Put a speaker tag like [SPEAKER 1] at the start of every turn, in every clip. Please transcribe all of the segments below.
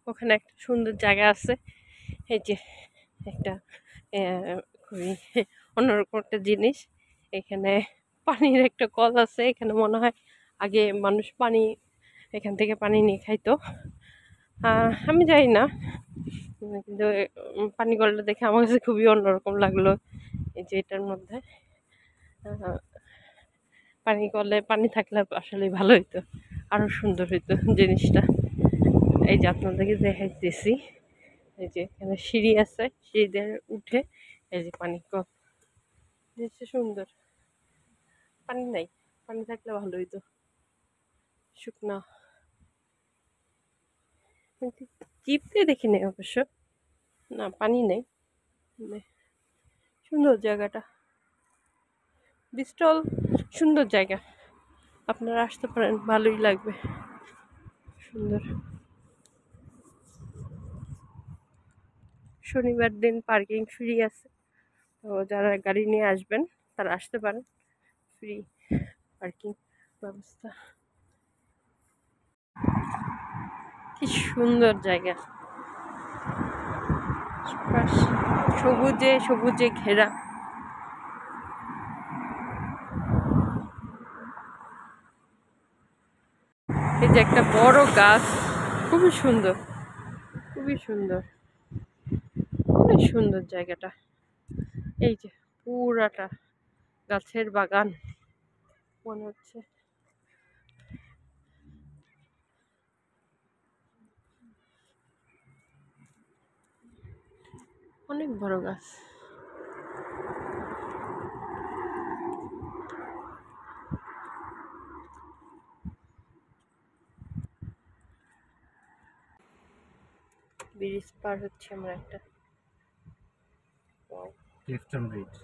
[SPEAKER 1] ওখানে একটা সুন্দর জায়গা আছে। এই যে একটা খুবই অন্যরকম একটা জিনিস। এখানে পানির একটা কল আছে। এখানে মনে হয় আগে মানুষ পানি এখান থেকে পানি নিয়ে খাইতো। আমি জানি না, কিন্তু পানি কলটা দেখে আমার কাছে খুবই অন্যরকম লাগলো। এই যে এটার মধ্যে আহ, পানি কলে পানি থাকলে আসলে ভালো হইতো, আরো সুন্দর হইতো জিনিসটা। এই যে আপনাদেরকে দেখাইতেছি, এই যে এখানে সিঁড়ি আছে, সিঁড়ি দিয়ে উঠে এই যে পানি কল, জিনিসটা সুন্দর। পানি নাই, পানি থাকলে ভালো হইতো, শুকনা। কিন্তু চিপতে দেখি নাই অবশ্য, না পানি নেই। মানে সুন্দর জায়গাটা, বিস্টল সুন্দর জায়গা, আপনারা আসতে পারেন, ভালোই লাগবে, সুন্দর। শনিবার দিন পার্কিং ফ্রি আছে, তো যারা গাড়ি নিয়ে আসবেন তারা আসতে পারেন, ফ্রি পার্কিং ব্যবস্থা। কি সুন্দর জায়গা, সবুজে সবুজে ঘেরা। এই যে একটা বড় গাছ, খুবই সুন্দর, খুবই সুন্দর, অনেক সুন্দর জায়গাটা। এই যে পুরাটা গাছের বাগান মনে হচ্ছে। অনেক বড় গাছ। ব্রিজ পার হচ্ছে আমরা একটা।
[SPEAKER 2] ক্লিফটন ব্রিজ,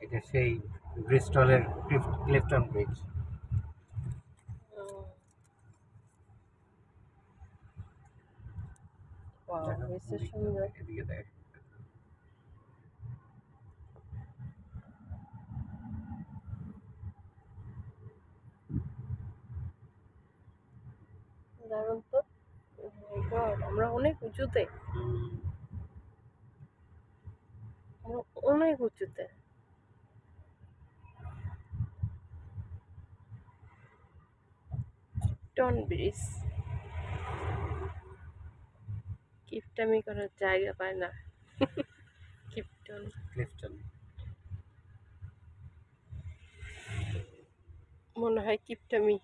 [SPEAKER 2] এটা সেই ব্রিস্টলের ক্লিফটন ব্রিজ।
[SPEAKER 1] ব্রিজটা সুন্দর।
[SPEAKER 2] এদিকে দেখ,
[SPEAKER 1] দারুণ তো। Oh my God, আমরা অনেক উঁচুতে, আমরা অনেক উঁচুতে। টন ব্রিজ, কিপটামি করার জায়গা পায় না। কিপটন,
[SPEAKER 2] ক্লিফটন।
[SPEAKER 1] মনে হয় কিপটামি।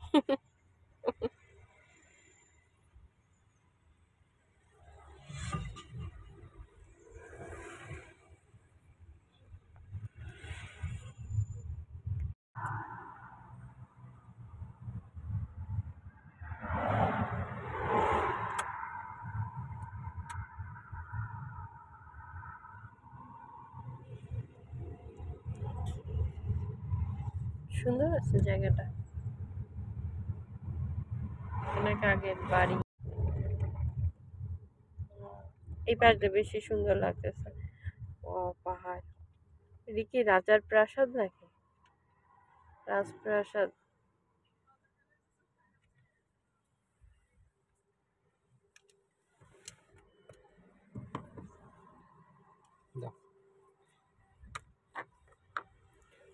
[SPEAKER 1] সুন্দর আছে জায়গাটা, অনেক আগের বাড়ি। এই পাশটা বেশি সুন্দর লাগতেছে। ও পাহাড়, এটা কি রাজার প্রাসাদ নাকি? রাজপ্রাসাদ।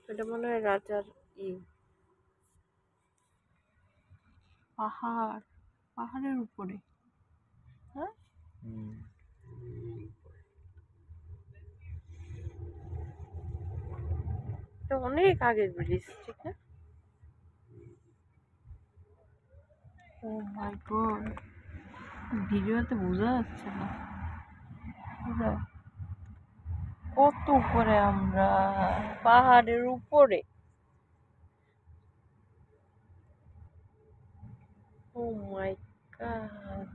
[SPEAKER 1] এটা মনে হয় রাজার ই। পাহাড়, পাহাড়ের উপরে, হ্যাঁ এটা অনেক আগের ব্রিজ, ঠিক না? ও মাই গড, ভিডিওতে বোঝা যাচ্ছে না পুরা কত উপরে আমরা, পাহাড়ের উপরে। ও মাই গড,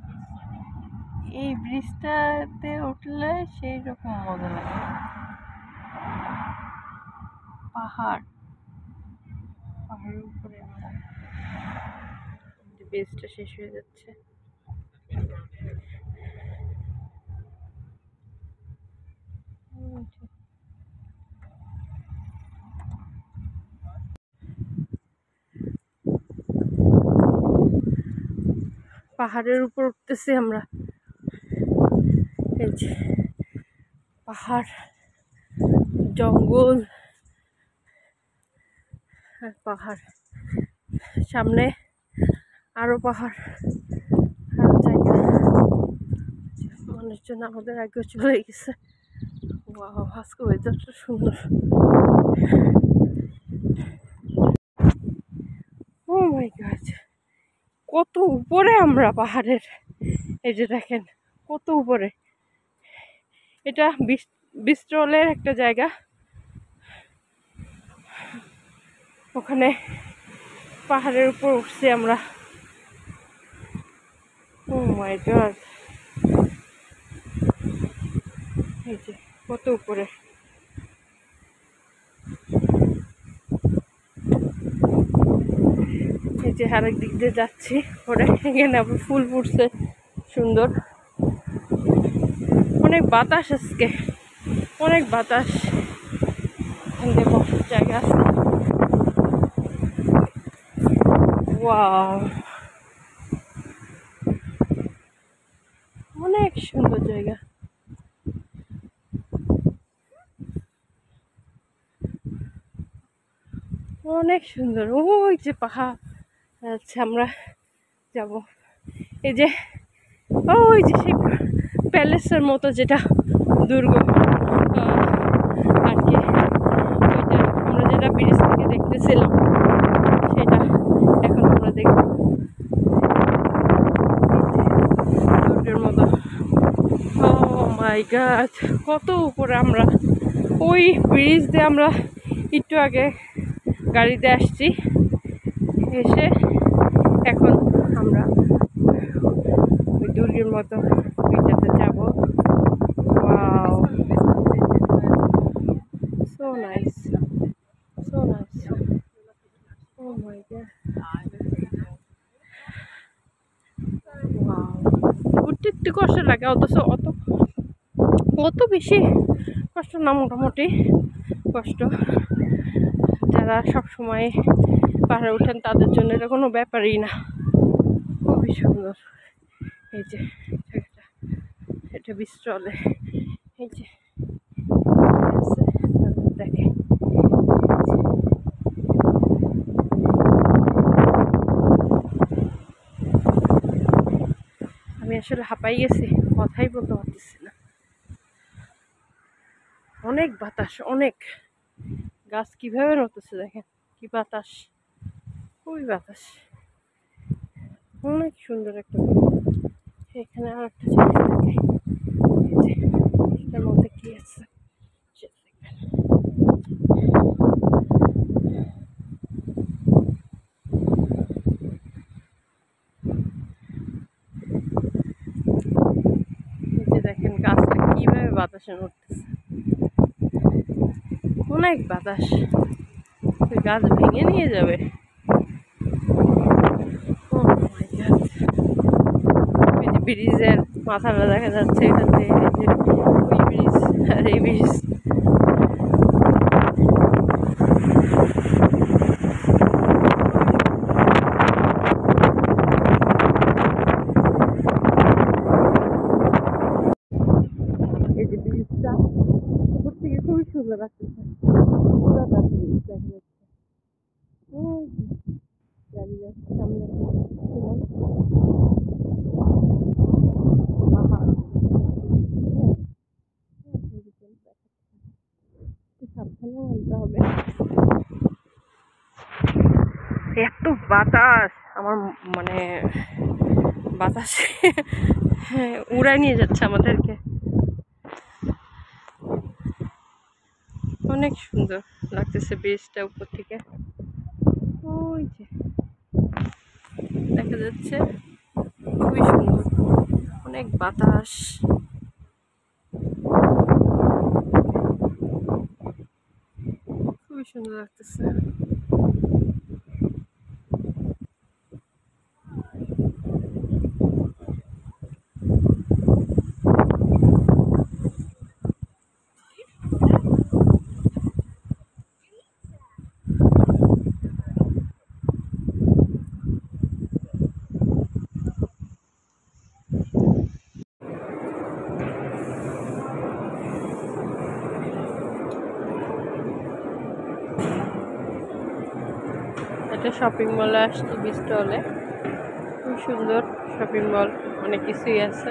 [SPEAKER 1] এই ব্রিজটাতে উঠলে সেই রকম মজা লাগে। পাহাড়, পাহাড়ের উপরে আমরা, ব্রিজটা শেষ হয়ে যাচ্ছে। পাহাড়ের উপর উঠতেছি আমরা। এই যে পাহাড়, জঙ্গল আর পাহাড়, সামনে আরো পাহাড়, আরো জায়গা। মানুষজন আমাদের আগে চলে গেছে। ওয়াও, আজকে ওয়েদারটা সুন্দর। ও মাই গড, কত উপরে আমরা পাহাড়ের। এই যে দেখেন কত উপরে। এটা বিস্ট্রলের একটা জায়গা, ওখানে পাহাড়ের উপর উঠছি আমরা। ও মাই গড, এই যে কত উপরে। এই যে আরেক দিক দিয়ে যাচ্ছি পরে, এখানে আবার ফুল ফুটছে সুন্দর। অনেক বাতাস আজকে, অনেক বাতাস। এখান দিয়ে বসার জায়গা আছে। ওয়াও, অনেক সুন্দর জায়গা। অনেক সুন্দর। ওই যে পাহাড় আছে, আমরা যাব। এই যে ওই যে সেই প্যালেসের মতো যেটা দুর্গ আর কি, ওইটা আমরা যেটা ব্রিজ থেকে দেখতেছিলাম সেটা এখন আমরা দেখব। দুর্গের মতো। ও মাই গড, কত উপরে আমরা। ওই ব্রিজ দিয়ে আমরা একটু আগে গাড়িতে আসছি, এসে এখন আমরা ওই দুর্গের মতো ওইটাতে যাব। Wow, so nice, so nice. Oh my god, wow. উঠতে একটু কষ্ট লাগে, অথচ অত বেশি কষ্ট না, মোটামুটি কষ্ট। যারা সব সময় পাহাড়ে ওঠেন তাদের জন্য এটা কোনো ব্যাপারই না। খুবই সুন্দর। এই যে জায়গাটা, এটা বিস্ট্রলে। এই যে দেখে, আমি আসলে হাঁপাই গেছি, কথাই বলতে পারতেছি না। অনেক বাতাস, অনেক গাছ কিভাবে নড়তেছে দেখেন, কি বাতাস, খুবই বাতাস। অনেক সুন্দর একটা। এখানে আর একটা জিনিস দেখে, এটার মধ্যে কি আছে। এই যে দেখেন গাছটা কিভাবে বাতাসে নড়তেছে, অনেক বাতাস। গাছ ভেঙে নিয়ে যাবে। এই যে ব্রিজের মাথাটা দেখা যাচ্ছে এখান থেকে, এই যে ওই ব্রিজ আর এই ব্রিজ। এই যে ব্রিজটা উপর থেকে খুবই সুন্দর লাগতেছে, পুরাটা ব্রিজ দেখা যাচ্ছে। ওই গাড়ি যাচ্ছে সামনে, পাহাড়, সাবধানে আনতে হবে। এত বাতাস, আমার মানে বাতাস উড়াই নিয়ে যাচ্ছে আমাদেরকে। অনেক সুন্দর লাগতেছে ব্রিজটা উপর থেকে। ওই যে দেখা যাচ্ছে, খুবই সুন্দর, অনেক বাতাস। খুবই সুন্দর লাগতেছে। একটা শপিং মলে আসছি, বিস্টলে। খুব সুন্দর শপিং মল, অনেক কিছুই আছে।